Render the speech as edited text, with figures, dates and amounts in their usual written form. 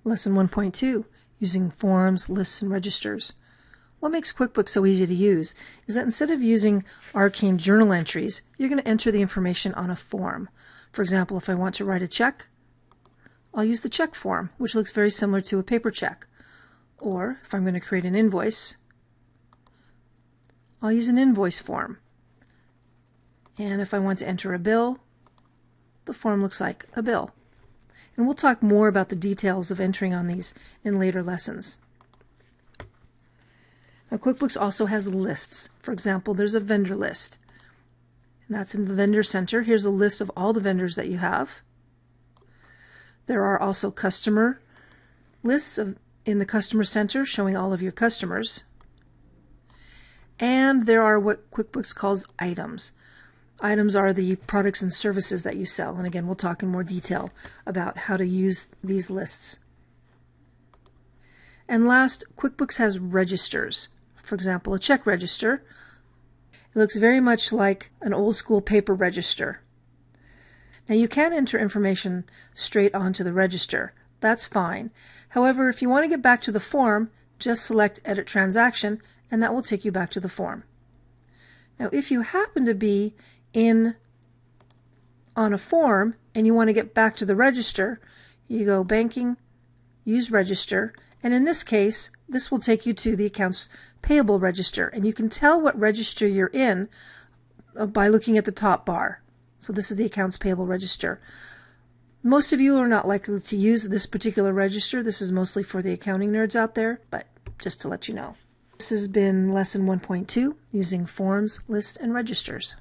Lesson 1.2, using forms, lists, and registers. What makes QuickBooks so easy to use is that instead of using arcane journal entries, you're going to enter the information on a form. For example, if I want to write a check, I'll use the check form, which looks very similar to a paper check. Or if I'm going to create an invoice, I'll use an invoice form. And if I want to enter a bill, the form looks like a bill. And we'll talk more about the details of entering on these in later lessons. Now, QuickBooks also has lists. For example, there's a vendor list. And that's in the vendor center. Here's a list of all the vendors that you have. There are also customer lists in the customer center showing all of your customers. And there are what QuickBooks calls items. Items are the products and services that you sell. And again, we'll talk in more detail about how to use these lists. And last, QuickBooks has registers. For example, a check register. It looks very much like an old school paper register. Now you can enter information straight onto the register. That's fine. However, if you want to get back to the form, just select Edit Transaction and that will take you back to the form. Now if you happen to be on a form and you want to get back to the register, you go Banking, use Register, and in this case, this will take you to the Accounts Payable Register, and you can tell what register you're in by looking at the top bar. So this is the Accounts Payable Register. Most of you are not likely to use this particular register. This is mostly for the accounting nerds out there, but just to let you know. This has been Lesson 1.2, using forms, lists, and registers.